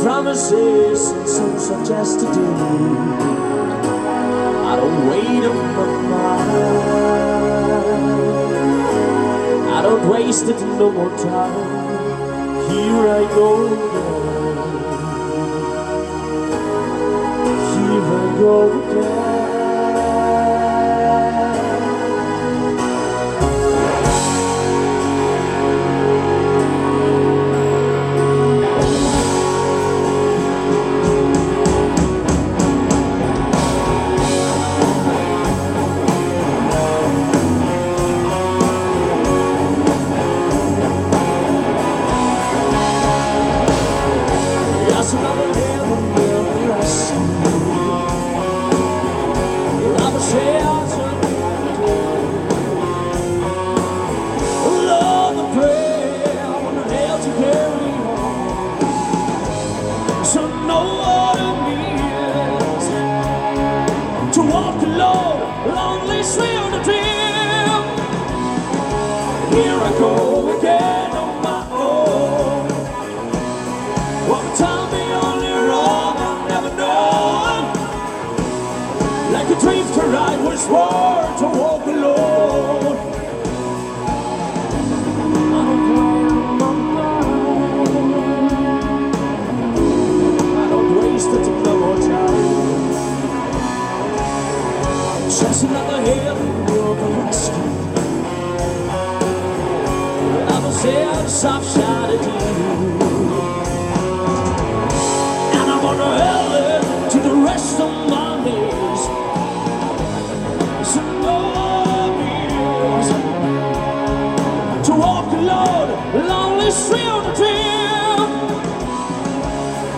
promises and so such as to do. I don't wait on my mind. I don't waste it no more time. Here I go again. Here I go again. Swore to walk alone. I don't wait on my mind. I don't waste it no more time. Just another hill of the rescue. I'm a sad soft shot at you, and I'm gonna hell it to the rest of my days. Lonely street on the trail.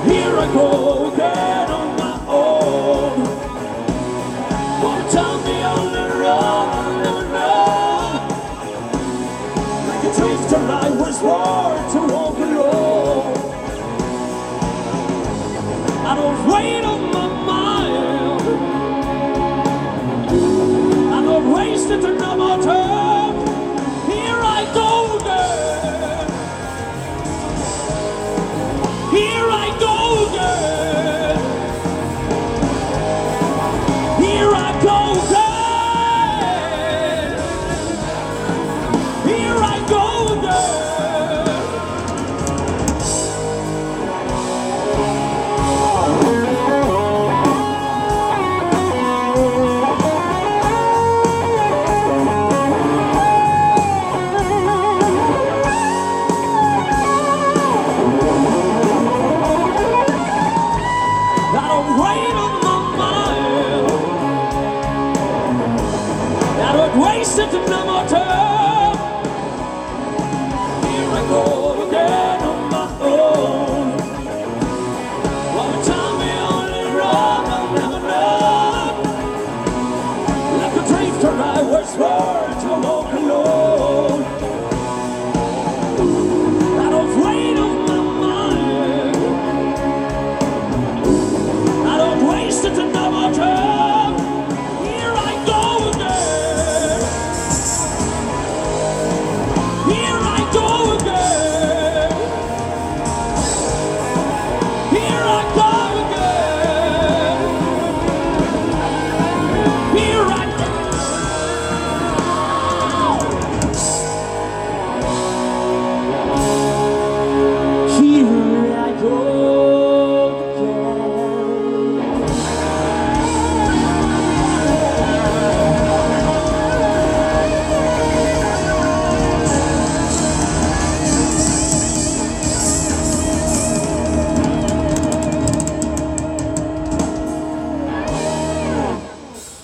Here I go again on my own. One time beyond the road, I never know. Like a drifter, I was born to walk alone. I don't wait on my mind. I don't waste it no more time. Here I go again. Here I go again. Here I go again. Here I go again. Waste it no more time. Here I go again on my own. One time we only run, I'll never know. Like a drifter, I was born to walk alone. I don't wait on my mind. I don't waste it no more time. Here I go again.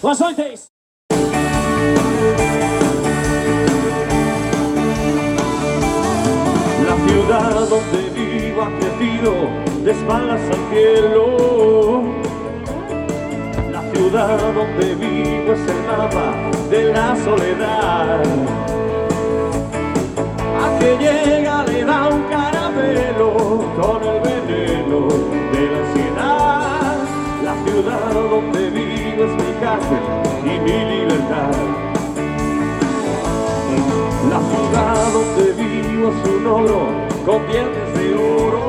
Buenas noches. La ciudad donde vivo ha crecido de espaldas al cielo. La ciudad donde vivo es el mapa de la soledad. A que llega le da un caramelo con el veneno de la ansiedad. La ciudad donde vivo es mi cárcel y mi libertad. La ciudad donde vivo es un oro con dientes de oro.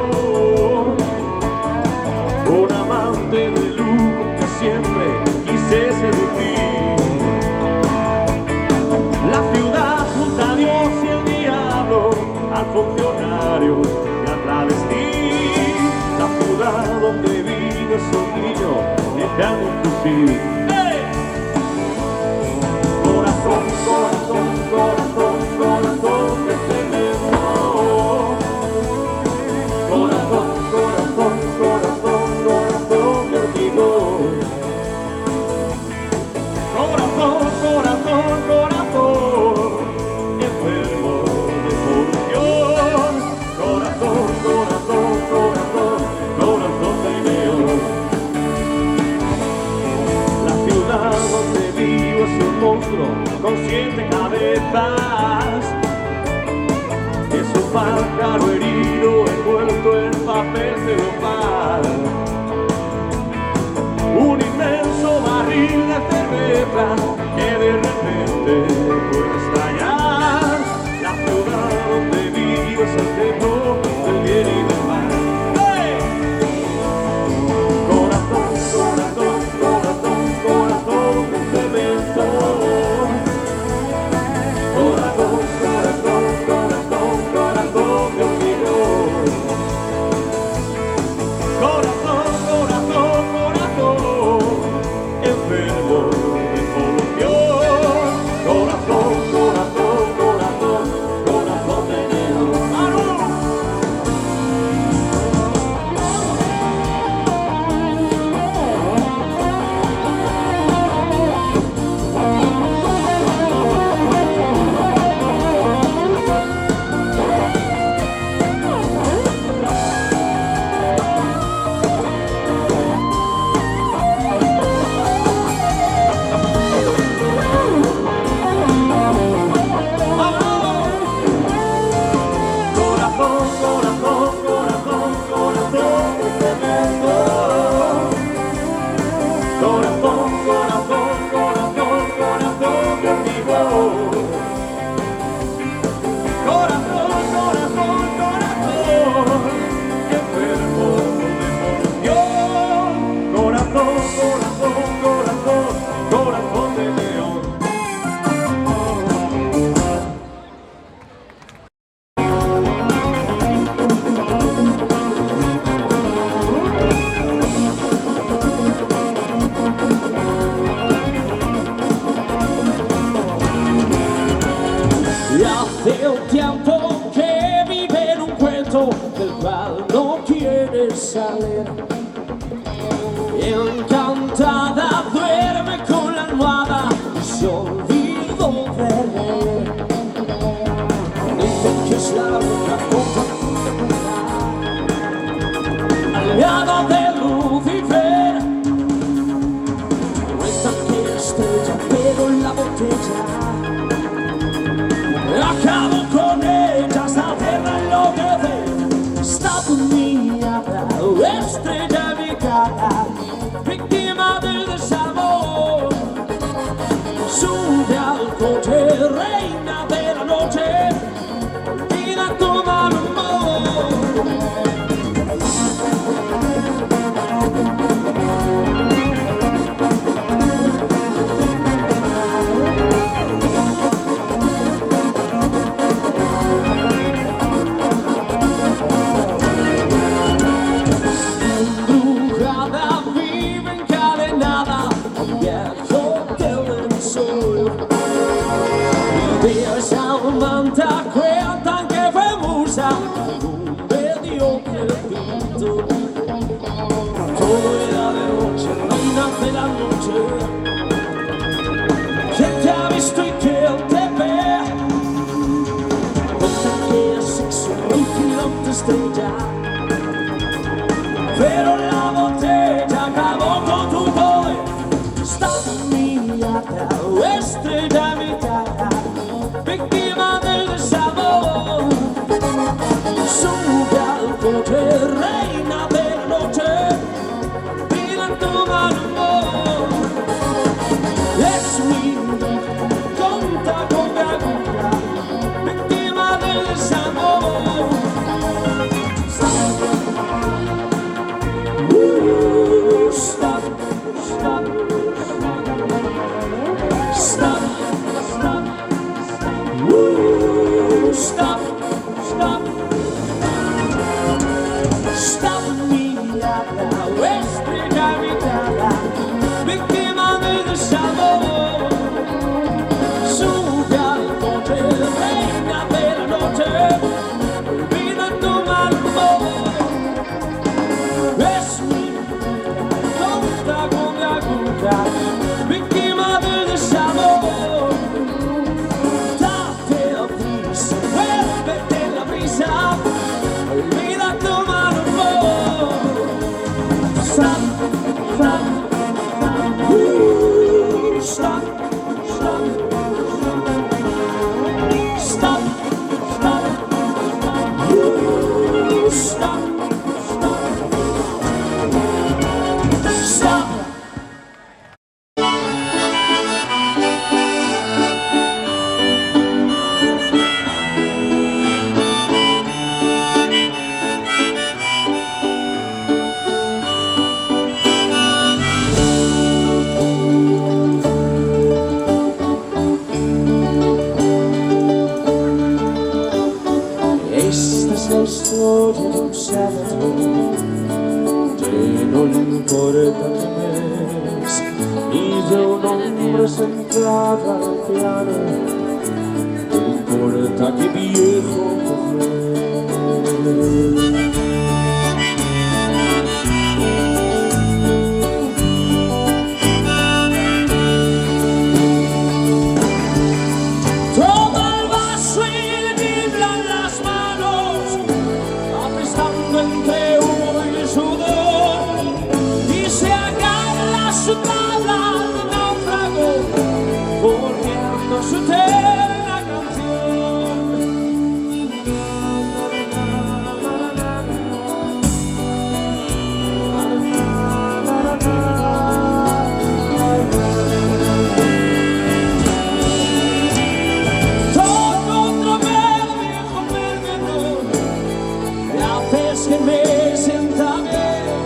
escenario de travesti, la ciudad donde vive su niño dejando un fusil. ¡Hey! Corazón, corazón, corazón, corazón de cemento. Corazón, corazón, corazón, corazón de hormigón. Corazón, corazón, corazón, enfermo de corrupción. Corazón, corazón, corazón, corazón de león. La ciudad donde vivo es un monstruo con 7 cabezas. Es un pájaro herido envuelto en papel celofán. Un inmenso barril de cerveza que de repente puede estallar. La ciudad donde vivo es el templo del bien y del mal. ¡Hey! Corazón, corazón, corazón, corazón de cemento. Corazón, corazón, corazón, corazón de hormigón. Corazón, corazón, corazón, enfermo de corrupción. Corazón, corazón, corazón, corazón de león. Corazón, corazón, corazón, corazón de cemento. Corazón, corazón, corazón, corazón de hormigón. Corazón, corazón, corazón, enfermo de corrupción. Corazón, corazón, corazón, corazón de león. Y hace un tiempo que vive en un cuento del cual no quiere salir. Encantada duerme con la almohada y se olvidó de reír. Dicen que es la única compañía al lado de Lucifer. Cuentan que estrella, pero la botella acabo con ella hasta hacerla enloquecer. Está dominada, estrella mi cara, víctima del desamor. Sube al coche, reina de la noche, olvida tu mal humor. Embrujada, vive encadenada a un viejo hotel en sol. Y de esa manta cuentan que fue musa de un mediocre pintor. Todo era de noche, reina de la noche. ¿Quién te ha visto y quién te ve? Cuentan que es sexo, vigilante estrella. Pero la botella acabó con tu poder. Está dominada, estrella mi cara, víctima del desamor. Sube al coche, reina de la noche, pida tu mal humor. Es mi conta con mi aguja, víctima del desamor. Stop, stop, stop, stop, stop, stop, stop. soy un sábado, que no le importa que ves, y de un hombre sentado al piano, no importa que viejo coger. Entre humo y sudor, y se agarra su tabla de náufrago, volviendo su eterna canción. Toco otra vez, viejo perdedor, haces que me sienta bien.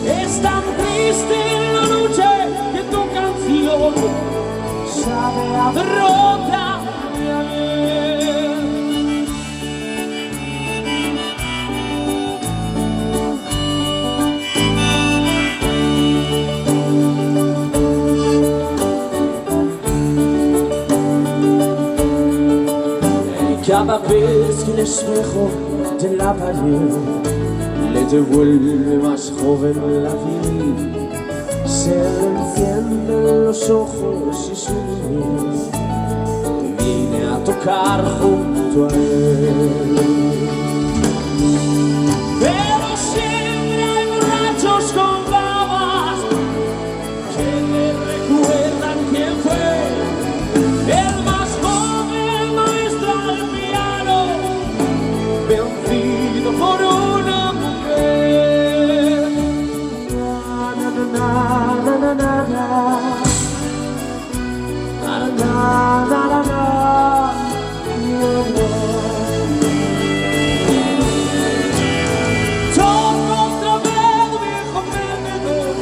Es tan triste la noche que tu canción sabe a derrota. Cada vez que el espejo de la pared le devuelve más joven la piel, se le encienden los ojos y su niñez vine a tocar junto a él. Pero siempre hay borrachos con babas que le recuerdan quién fue el más joven maestro al piano, vencido por una mujer. Na, na, na, na, na, na, na. Na, na, na, na, na. Toco otra vez, viejo perdedor,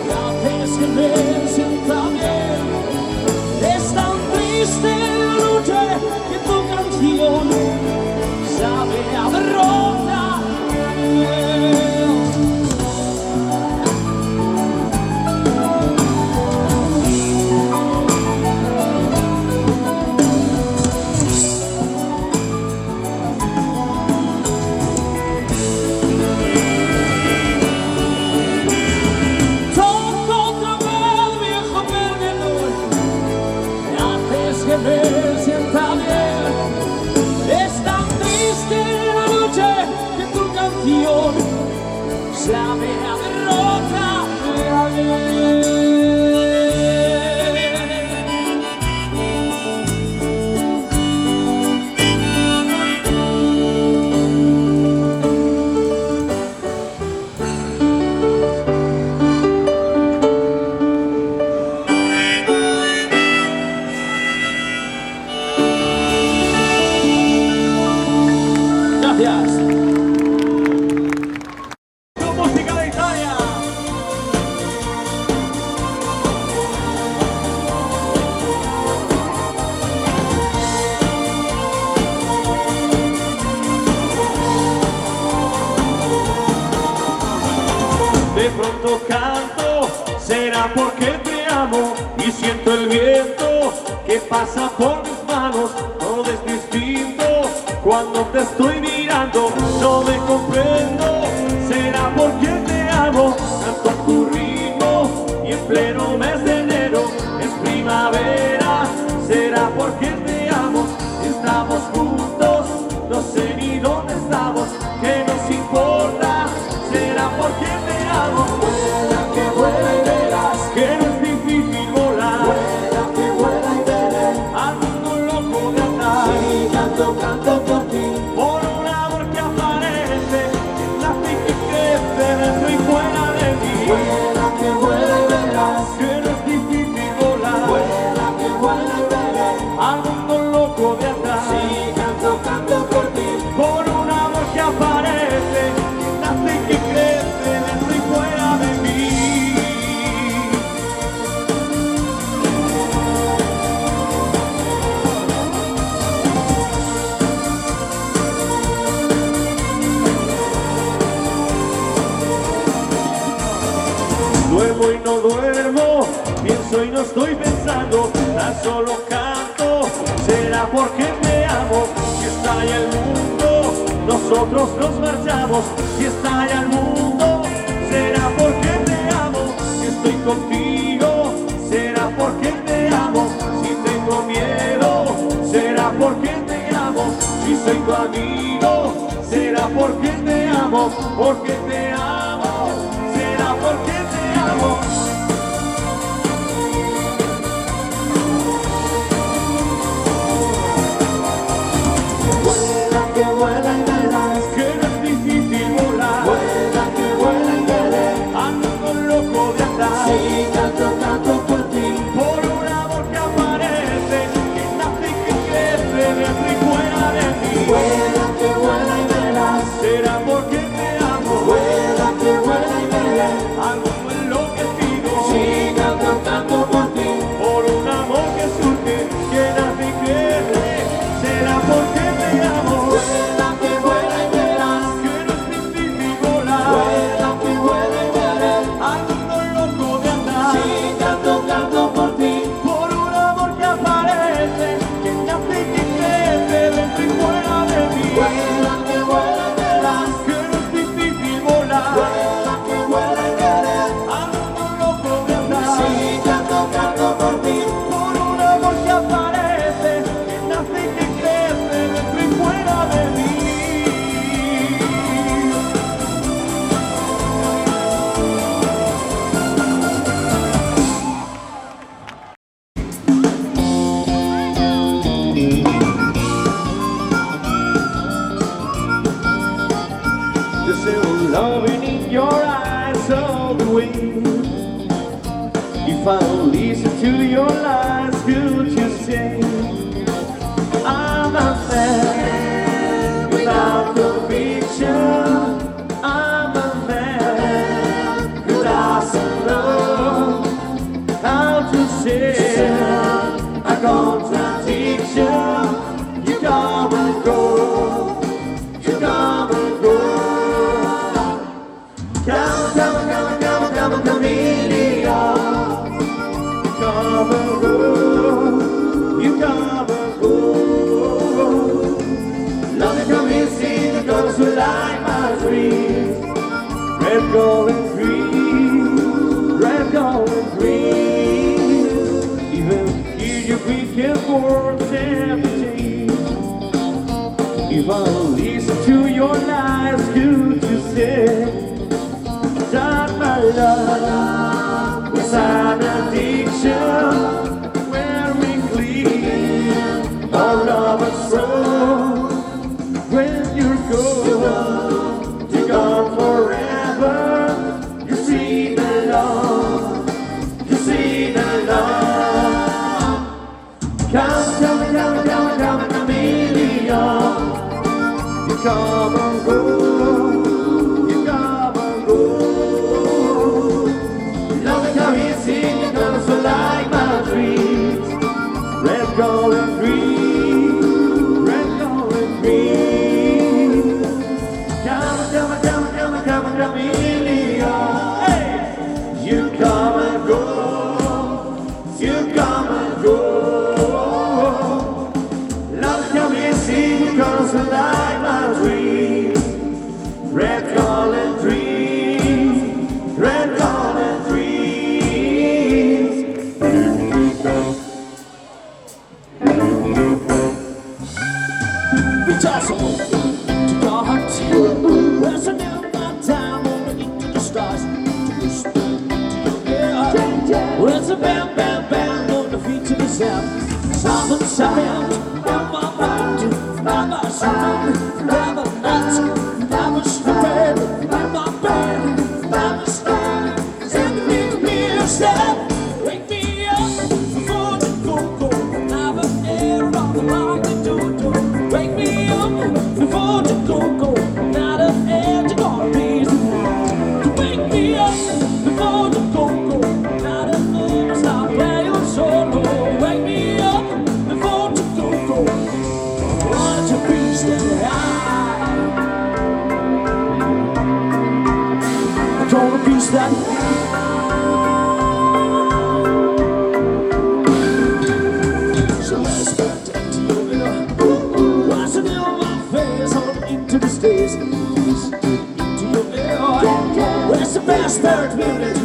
y haces que me sienta bien. Es tan triste la noche que tu canción sabe a derrota. Toco otra vez, viejo perdedor, y haces que me sienta bien. Es tan triste la noche que tu canción sabe a derrota. Gracias. Con música de Italia. De pronto canto, será porque te amo y siento el viento que pasa por mis manos. Todo es distinto cuando te estoy mirando, no me comprendo. Será porque te amo, canto a tu ritmo y en pleno mes de enero es primavera. Será porque te amo, estamos juntos, no sé ni dónde estamos, ¿qué nos importa? Será porque te amo. Vuela que vuela y verás que no es difícil volar. Vuela que vuela y veré al mundo loco de andar. Sí, canto, canto por ti, por un amor que aparece en la como y no duermo, pienso y no estoy pensando, tan solo canto. Será porque te amo, si estalla el mundo, nosotros nos marchamos. Si estalla el mundo, será porque te amo, si estoy contigo, será porque te amo. Si tengo miedo, será porque te amo. Si soy tu amigo, será porque te amo, porque te amo, será porque te amo. Vuela que vuela y verás que no es difícil volar. Vuela que vuela y veré Ando loco de andar, Sí, canto, canto por ti por un amor que aparece, que nace y que crece dentro y fuera de mí. Vuela que vuela y verás Será porque te amo, Vuela que vuela y veré algo enloquecido, Sí, canto, canto por ti por un amor que surge, que nace y crece. Será porque te amo, Vuela que vuela y verás que no es difícil volar. Vuela que vuela y veré Ando loco de andar, Sí, canto, canto por ti por un amor que aparece, que nace y que crece dentro y fuera de mí. Vuela que vuela y verás Que no es difícil volar, Vuela que vuela y veré ando loco de andar, Sí, canto, canto por ti por un amor que aparece, que nace y que crece dentro y fuera de mí. There's still loving in your eyes all the way. If I listen to your lies, could you say I'm a man without conviction? I'm a man who doesn't know how to say a contradiction. You come and go, you come and go. Come, chameleon. Come and go, you come and go. Love it, come and see the girls who like my dreams. Red, gold, and green. Red, gold, and green. Even here you can for temptation. If I listen to your lies, could you say that my love was an addiction? Where we clean our love and soul. When you're gone, you're gone forever. You see the love, you see the love. Come, chameleon. You come and go, you come and go. Love it how you sing, you come so like my dreams. Red, gold, and green, red, gold, and green. Come, chameleon. Hey, you come and go, you come and go. Love it how you sing, you come so like my dreams. Red, gold, and green, red, gold, and green. Reach out to your heart Where's a new time moving into the stars To whisper to your ear Where's a bam, bam, bam on the feet to the sound Southern sound on my mind Never sound, never not Never stupid in my bed Never stand Send me a step Wake me up before the go-go Never air on the round the do-do Wake me up before the go-go Not a air to go please To wake me up before the go-go Not a air to stop playing solo Wake me up before the go-go Want to be standing high I'm gonna be standing high listen to your ear. Where's the best third music?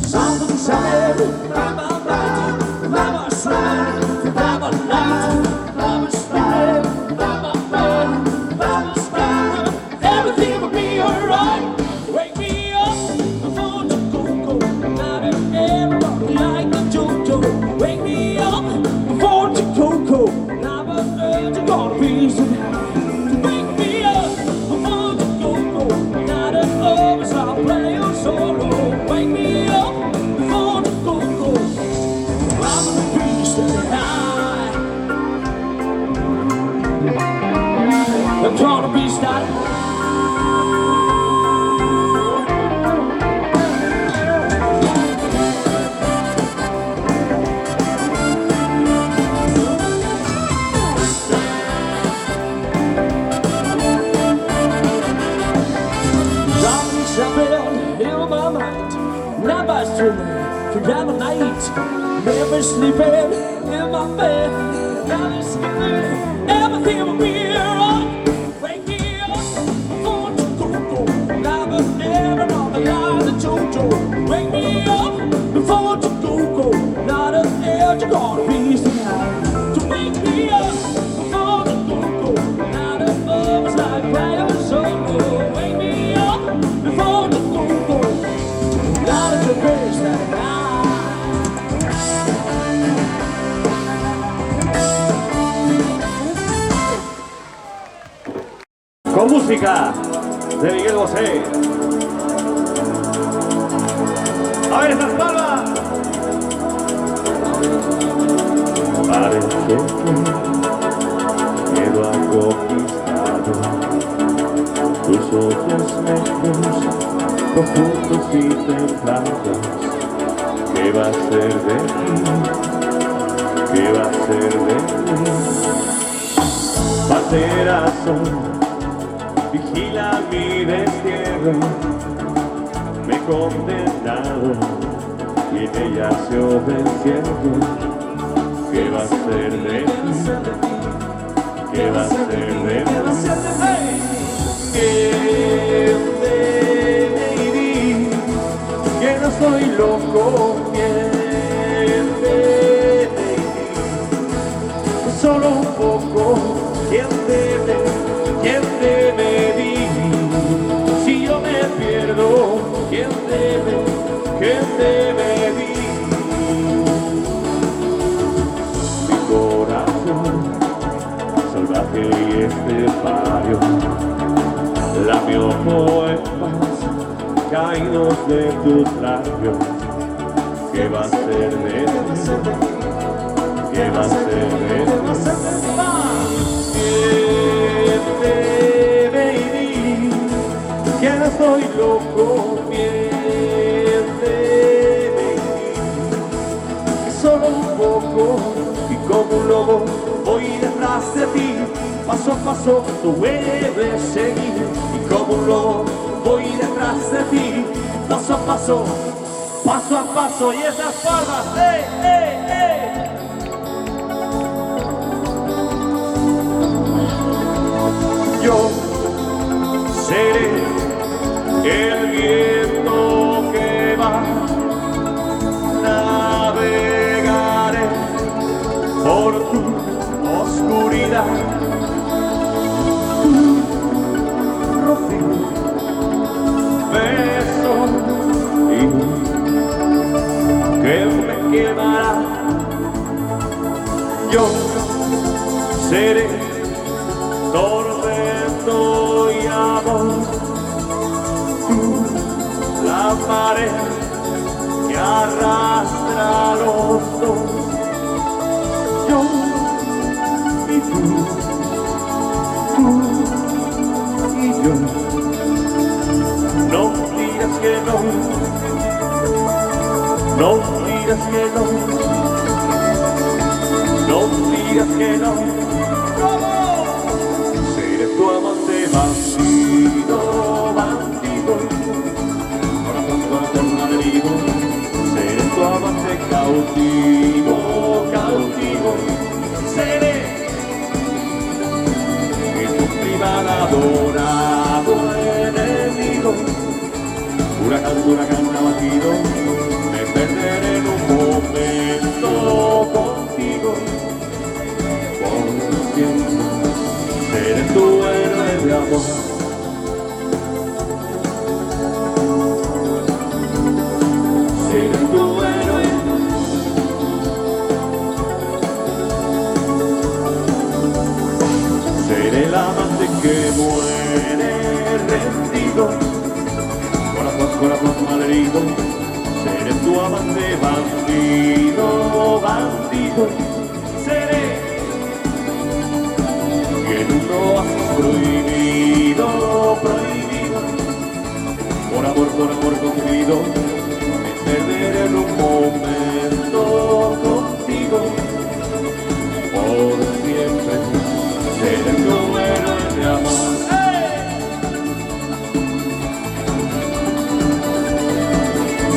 Something said, I'm a light, I'm a slide, I'm a light, I'm a slide, I'm a light, I'm a slide. Everything will be alright. Wake me up before the go-go. Not everybody like the JoJo. Wake me up before the go-go. I'm a nerd, you're gonna be so happy. Wake me up before the go-go. Not an overs, I'll play your solo. Wake me up before the go-go. I'm gonna be steady high. I'm gonna be steady. In my mind, never streaming throughout the night, never sleeping in my bed, never sleeping. Everything will be alright. Wake me up before the go-go. Never on the line, the JoJo. Wake me up before the go-go. Not an edge, you're gonna be so high. To wake me up before the go-go. Not a buzz like playing solo. Wake me up before the go-go. Not a bridge that Con música de Miguel Bosé. A ver esas palmas. Parece que miedo ha conquistado tus ojos negros, profundos y templados. ¿Qué va a ser de ti? ¿Qué va a ser de ti? Panterazo, vigila mi destierro, me he condenado y en ella se encierro. ¿Qué va a ser de ti? ¿Qué va a ser de ti? ¿Quién te di? Que no soy loco. ¿Quién te di? Solo un poco. ¿Quién te me di? Si yo me pierdo, ¿quién te me di? Mi corazón salvaje y estepario, lamió poemas caídos de tus labios. ¿Qué va a ser de ti? ¿Qué va a ser de ti? Que no estoy loco, miénteme, que solo un poco y como un lobo voy detrás de ti, paso a paso tú debes seguir y como un lobo voy detrás de ti, paso a paso y esas palmas, ¡eh, eh, eh! Yo seré el viento que va, navegaré por tu oscuridad, tu rocío, beso y que me quemará. Yo seré tormento y amor, la marea que arrastra a los dos. Yo y tú y yo. No digas que no, no digas que no, no digas que no. Seré tu amante bandido, bandido. Seré tu amante cautivo, cautivo. Seré tu privada. abandonado enemigo, huracán abatido, me perderé en un momento contigo, por siempre seré tu héroe de amor. Seré tu héroe. Seré el amante que muere rendido, corazón malherido. Seré tu amante bandido, bandido. Seré y en un oasis prohibido, prohibido. Por amor conmigo, me perderé en un momento contigo, por siempre. Seré tu héroe de amor.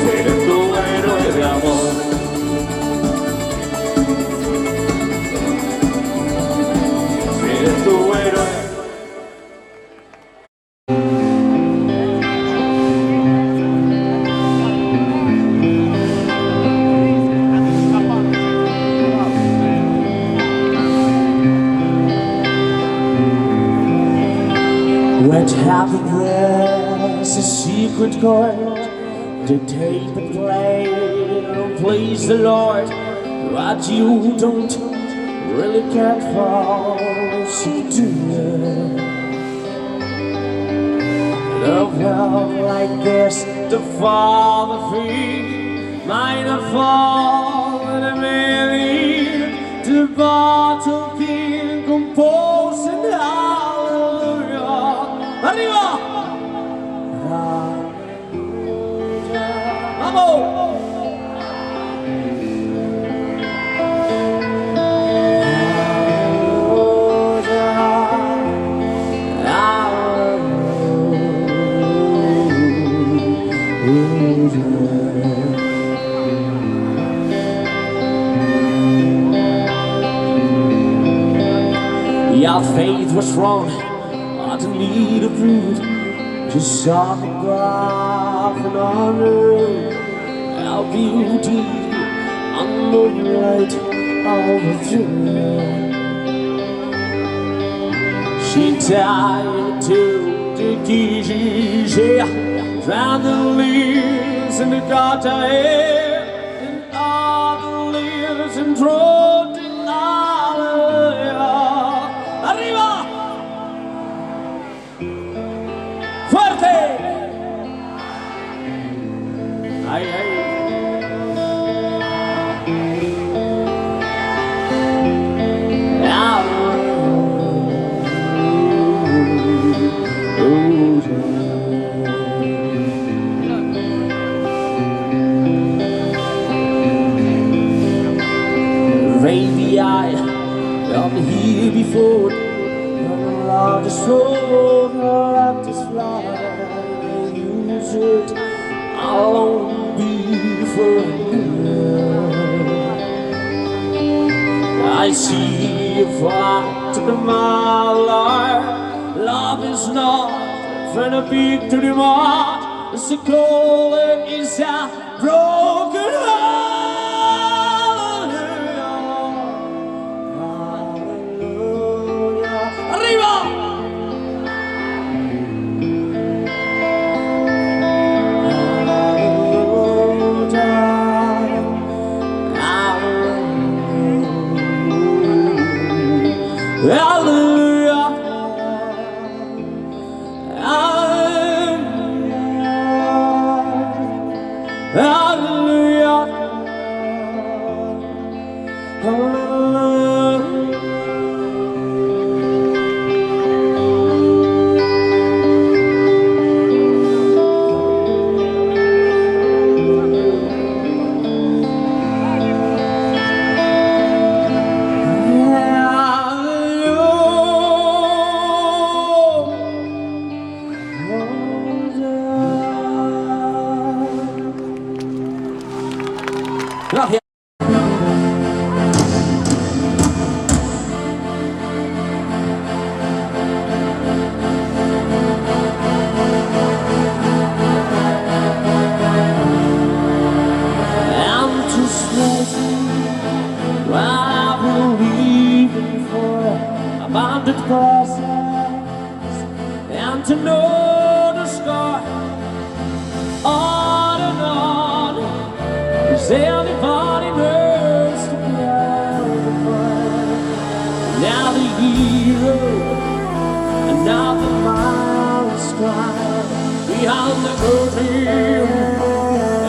Seré tu héroe de amor. Seré tu héroe. Where happiness is secret chord, the tape and play, don't please the Lord, but you don't really care for, so do it. Love love like this, the Father free, might not fall in a million, the bottle king composing hallelujah. Arriba! Vamos! Your faith was strong, but the need of root, just saw the graph and honor, our beauty on the light of the truth. She died to the keys, found the leaves in the gutter air, and all the leaves and thrown the hallelujah. Arriba! Fuerte! Ay, ay. Baby, I'm here before. I'll just hold her up this fly. Use it, I'll only be for a minute. I see if I took my life. Love is not from a big to the mark. It's a cold and it's a broken heart. Hallelujah, hallelujah, hallelujah. know the sky. On and on. Is anybody knows to be out of the fire? Now the hero, another miles cry behind the curtain,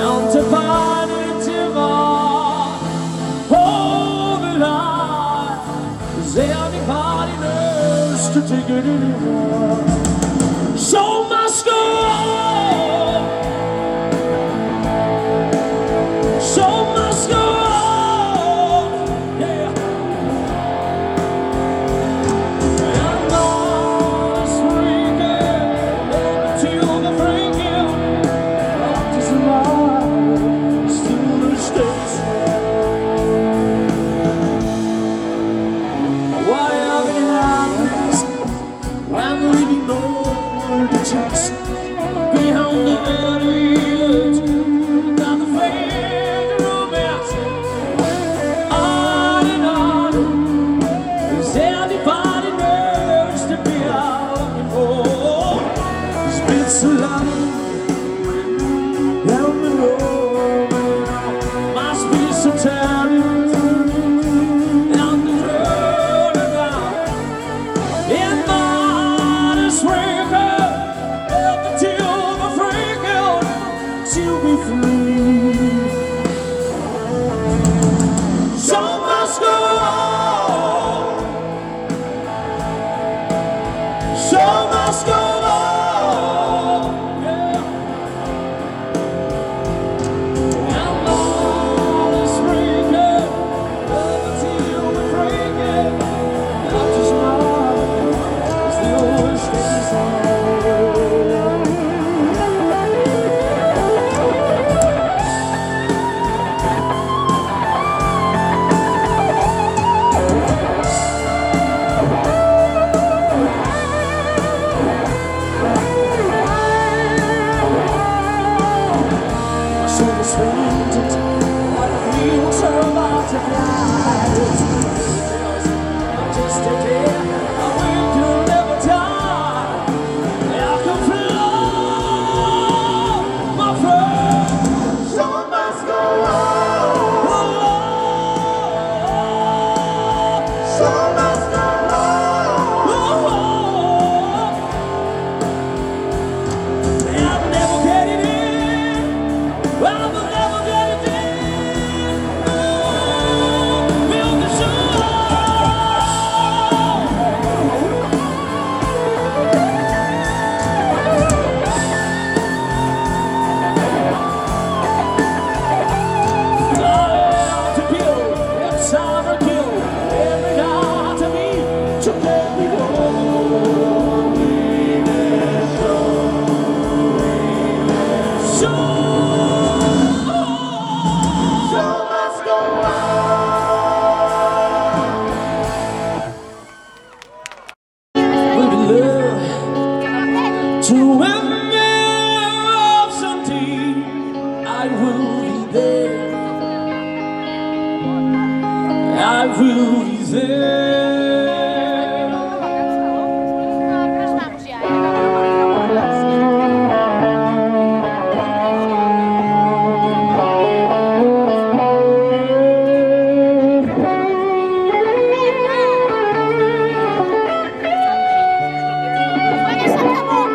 and to find it divine. Oh, the lie. Is anybody knows to take it anymore? So must go on. So must go on. Yeah. And all this weekend, till the freaking up to survive, still the stakes. Whatever happens, when we ignore the checks behind the barriers, not the fake romance. On and on. Is anybody knows to be out looking for? It's been so long, down the road, must be so tired, down the road now. In modest record, up until the freak out, to be free. So must go on. So must go on. Yeah. And all this record, up until the freak out, up to smile, is the only thing so. So it's winter, what wheels are about to fly. Just a day, a wind will never die. I can fly, my friend. So must go on. So must go on. I'll never get it in. I will never get it in. Build the show. To kill, it's time to kill. Every night to me, to let me go. So let's go on. With love to end someday, I will be there. I will be there. Puedes sacar,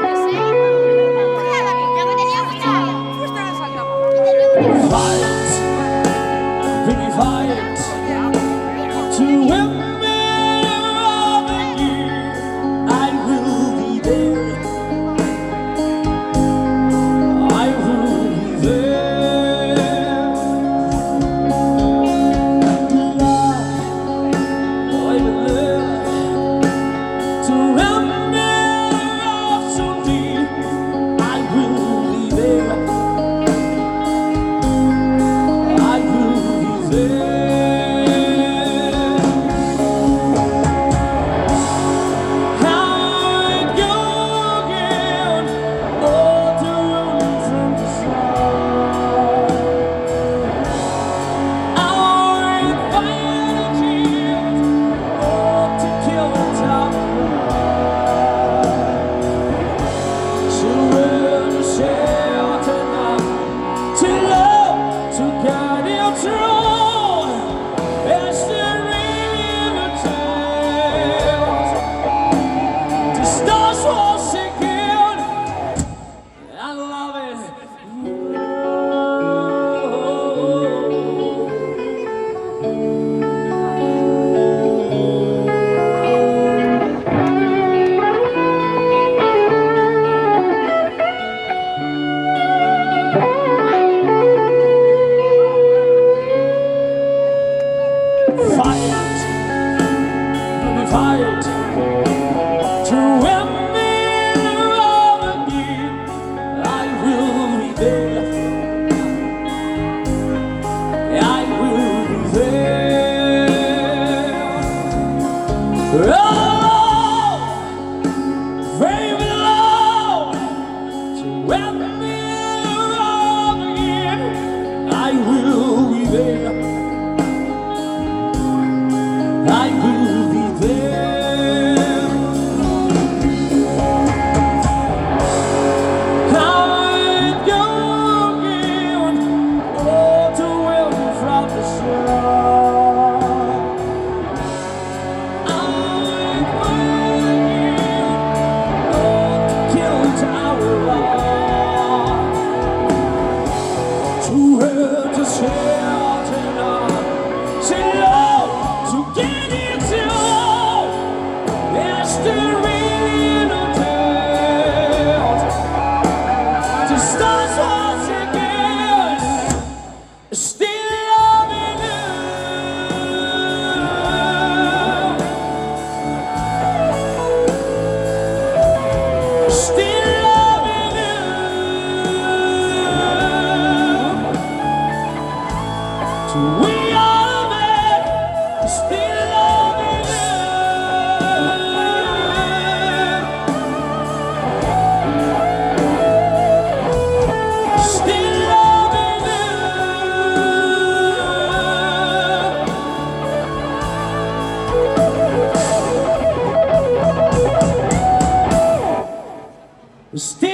Still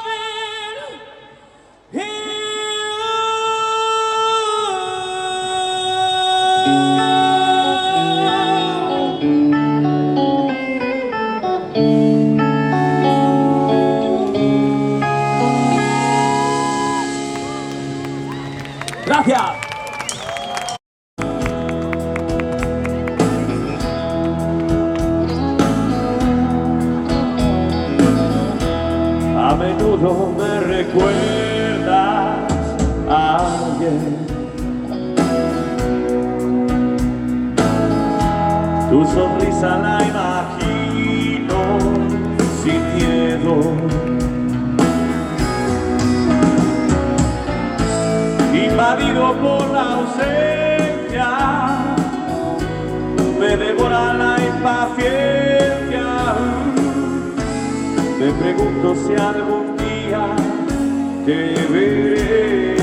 loving you. Gracias. A menudo me recuerdas a alguien. Tu sonrisa la imagino sin miedo. Invadido por la ausencia, me devora la impaciencia. Me pregunto si algún día te veré.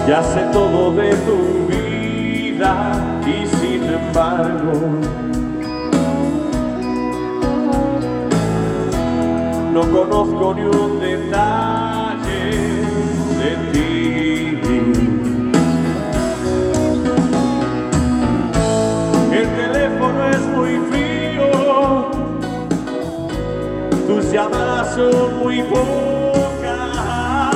Ya sé todo de tu vida y sin embargo no conozco ni un detalle de ti. El teléfono es muy frío, tus llamadas son muy pocas.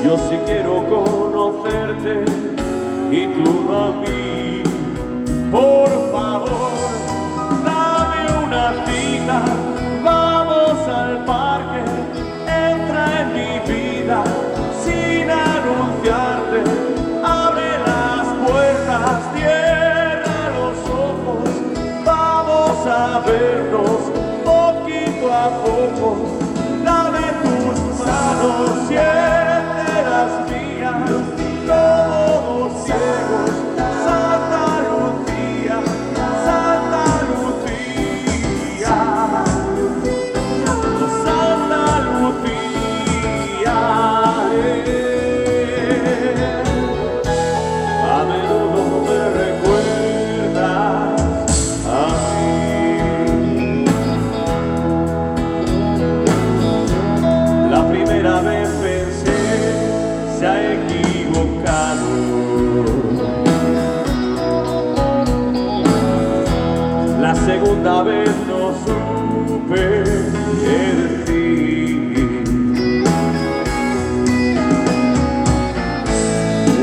Yo sí quiero conocerte y tú a mí. Por favor, dame una cita, vamos al parque, entra en mi vida sin anunciarte, abre las puertas, cierra los ojos, vamos a vernos poquito a poco, dame tus manos, siente las mías, como dos ciegos, Santa Lucía, Santa Lucía, Santa Lucía. A menudo me recuerdas a mí. La primera vez pensé, se ha equivocado. La segunda vez no supe qué decir.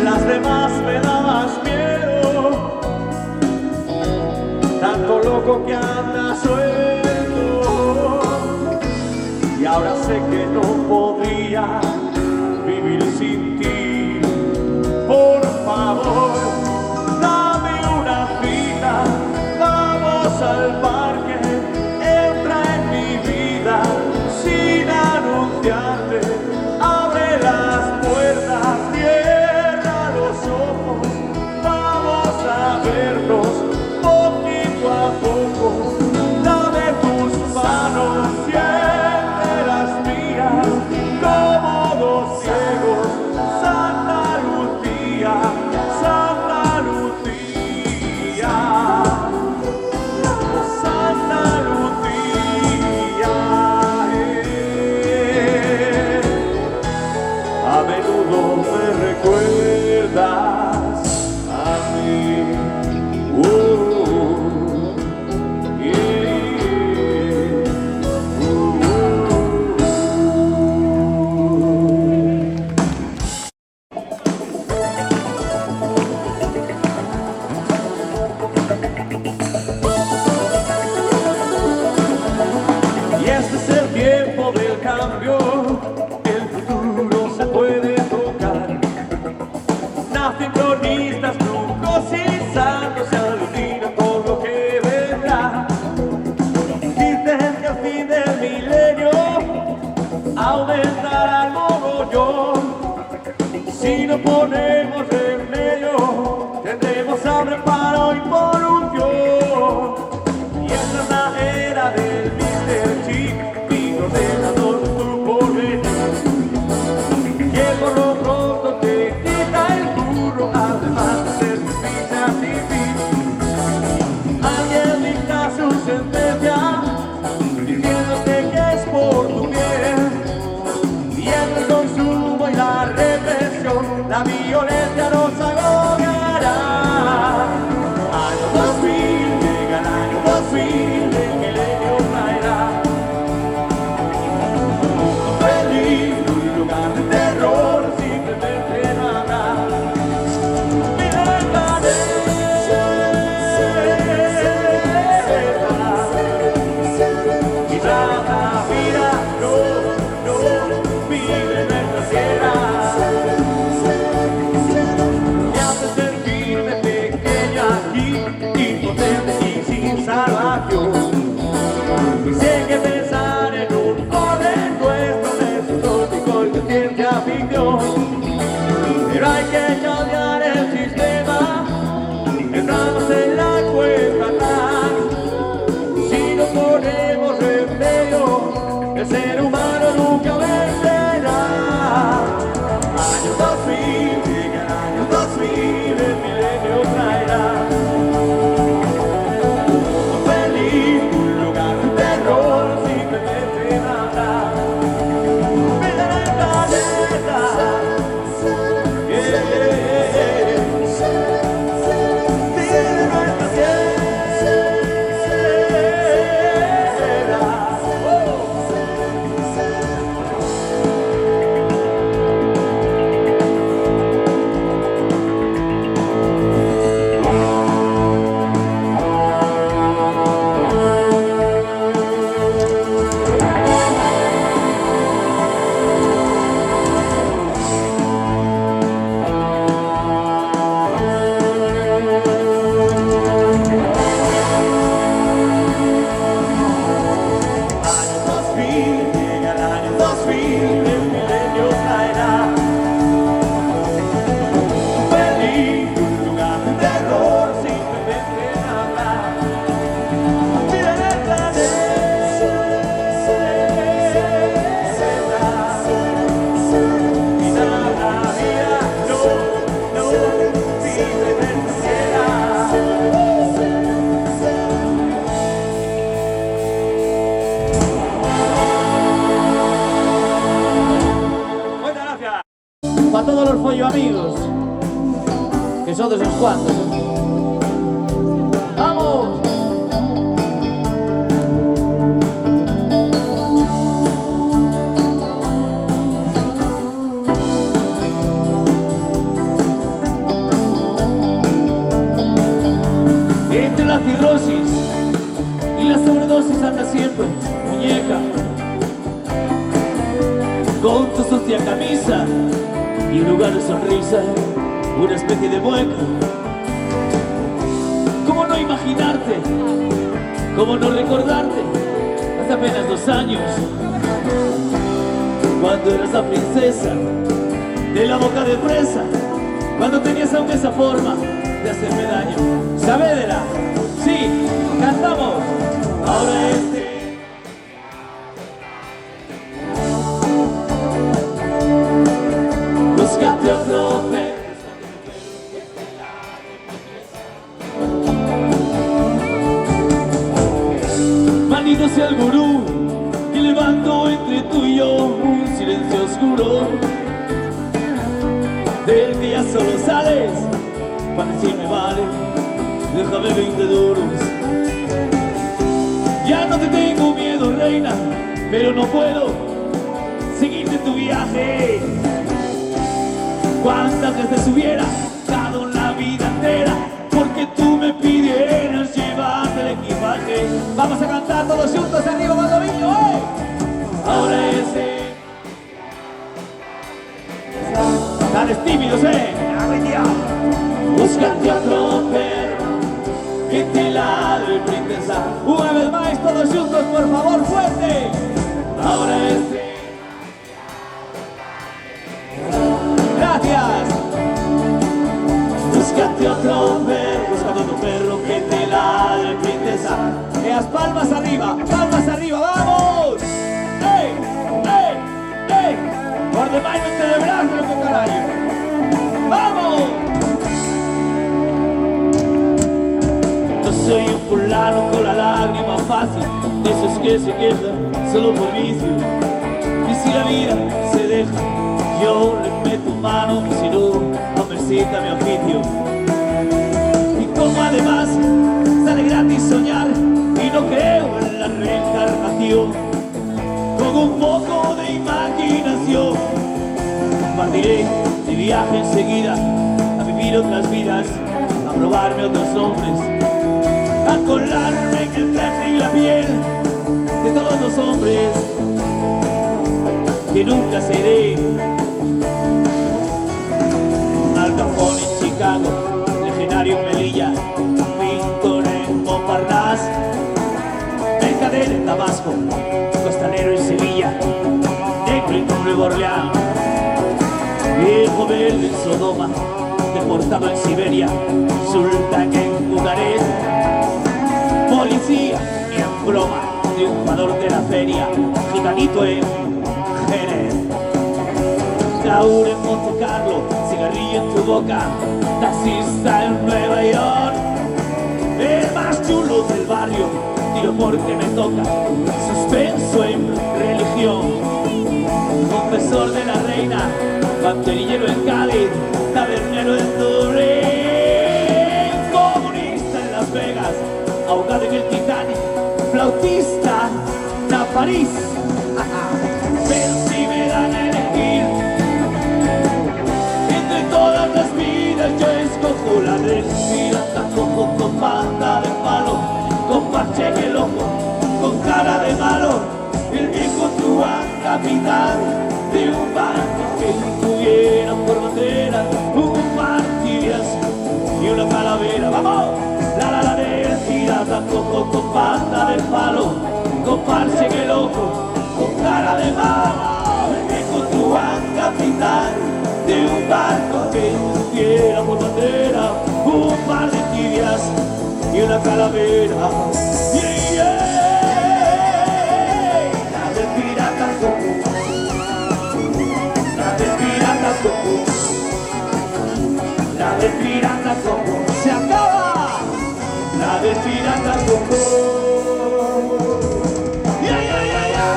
Las demás me dabas miedo, tanto loco que anda suelto. Y ahora sé que no podría vivir sin ti. Por favor, dame una cita, vamos al parque, entra en mi vida sin anunciarte, abre las puertas, cierra los ojos, vamos a vernos poquito a poco, dame tus manos, siente las mías, como dos ciegos, Santa Lucía, Santa Lucía, Santa Lucía. A menudo me recuerdas a mí. Yeah. Y este es el tiempo del cambio, el futuro se puede tocar. Nacen cronistas, brujos y santos, se alucinan con lo que vendrá. Dicen que al fin del milenio aumentará el mogollón. Si no ponemos remedio, tendremos hambre, paro y polución. Y esta es la era del Mr. Chip y los ordenadores tú por venir. Que por lo pronto te quita el curro, además de ser justicia sin fin. nosotros unos cuantos. ¡Vamos! Entre la cirrosis y la sobredosis anda siempre, muñeca, con tu sucia camisa y un lugar de sonrisa, una especie de mueca. ¿Cómo no imaginarte? ¿Cómo no recordarte? Hace apenas 2 años, cuando eras la princesa de la boca de fresa, cuando tenías aún esa forma de hacerme daño. Saavedra, sí, cantamos. Ahora búscate otro perro. Maldito sea el gurú que levantó entre tú y yo un silencio oscuro, del que ya solo sales para decirme vale, déjame 20 duros. Ya no te tengo miedo, reina, pero no puedo seguirte tu viaje. ¿Cuántas veces hubiera dado la vida entera porque tú me pidieras llevarte el equipaje? Vamos a cantar todos juntos arriba, Valdoviño, ¿eh? Ahora ese... Tan tímidos, ¿eh? Búscate otro perro que te ladre, princesa. Una vez más, todos juntos, por favor, fuerte. Ahora gracias. Búscate otro perro que te ladre, princesa. Las palmas arriba, vamos. ¡Ey! ¡Ey! ¡Ey! Por demás no te deberás, loco carajo. ¡Vamos! Soy un fulano con la lágrima fácil, de esos que se quejan solo por vicio. Y si la vida se deja, yo le meto mano, y si no, hombrecita mi oficio. Y como además sale gratis soñar y no creo en la reencarnación, con un poco de imaginación partiré de viaje enseguida a vivir otras vidas, a probarme otros hombres, a colarme en el traje y la piel de todos los hombres que nunca seré. Al Capone en Chicago, legendario en Melilla, pintor en Montparnasse, mercader en Tabasco, costalero en Sevilla, negro en Nueva Orleans, viejo verde en Sodoma, deportado en Siberia, sultán en Bucarest, policía y en broma, triunfador de la feria, gitanito en Jerez, Taur en Monte Carlo, cigarrillo en tu boca, taxista en Nueva York, el más chulo del barrio, tiro porque me toca, suspenso en religión, confesor de la reina, banderillero en Cádiz, tabernero en Turín, comunista en Las Vegas, ahogado en el Titanic, flautista en París. Pero si me dan a elegir entre todas las vidas, yo escojo la del pirata, cojo con banda de palo, con parche en el ojo, con cara de malo, el viejo truán capitán de un barco que tuviera por bandera un martirias y una calavera. ¡Vamos! La del pirata, cojo con banda de palo, con parche en el ojo, con cara de malo, el viejo truán capitán de un barco que tuviera por bandera un par de tibias y una calavera. Yeah, yeah. La del pirata, la del pirata, la del pirata, se acaba. La del pirata, yeah, yeah, yeah, yeah.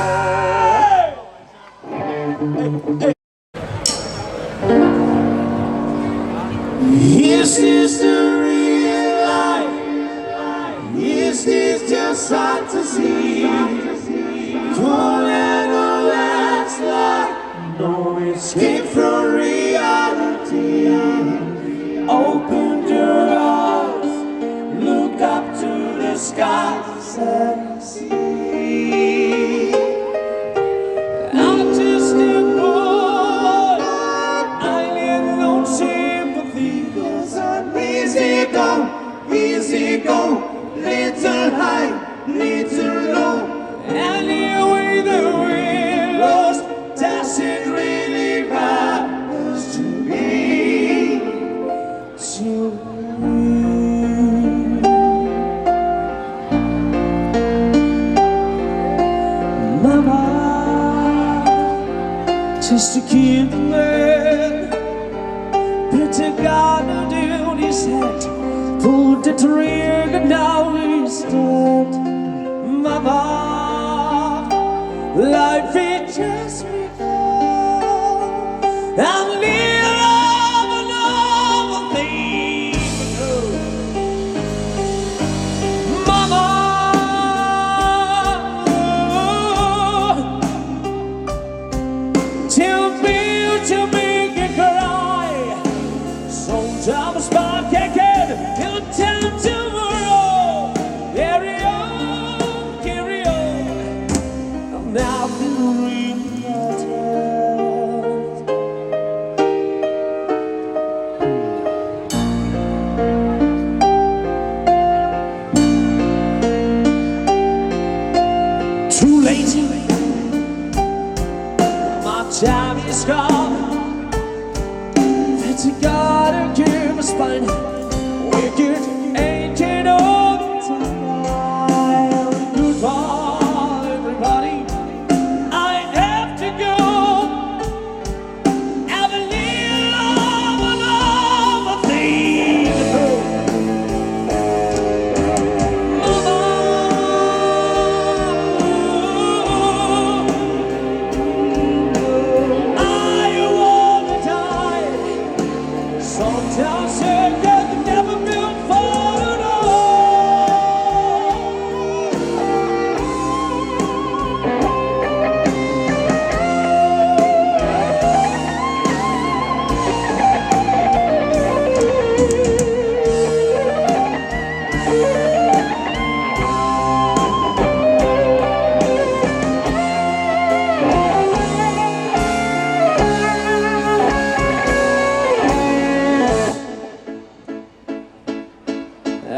Yes, This is just fantasy. Cool and all that's like no escape from reality. Open your eyes, look up to the skies and see. I'm just a boy, I need no sympathy. 'Cause I'm easy go, little high, little low. Anyway the wind blows, doesn't really matters to me, Mama, just a kid man, put a gun on his head, pulled the trigger, now he's dead. Mama, life is just begun, and live another thing. Mama, tell me to make you cry. Sometimes spark again, you'll tell tomorrow. Carry on, I'm now feeling too late. My time is gone. That you gotta give a spine. Wicked ain't all the time. Goodbye, everybody. I have to go. Have a little another thing to do. Mama, I wanna die. Sometimes I get never built for it all.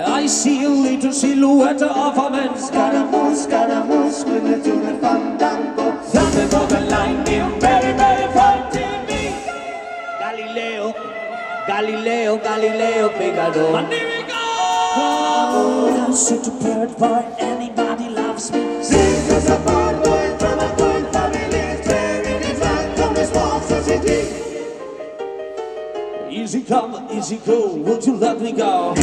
I see a little silhouette of a man. Scaramouche, with a little fandango. Something for the lightning, very, very fighting me. Galileo, Figaro. And here we go! I'm such a bird boy, anybody loves me. This is a bird boy from a good family, tearing his life from this monster city. Easy come, easy go, would you let me go?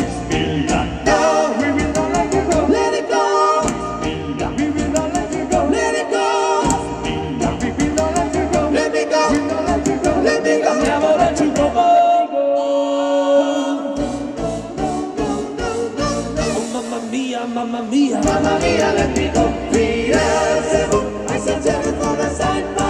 No, we will not let you go. Let it go. We will not let you go. Let it go. We will not let you go. Let me go. We will not let you go. Let me go. Never let you go. Oh, mamma mia, mamma mia. Mamma mia, let me go. Beelzebub, I said, tell it for the sign.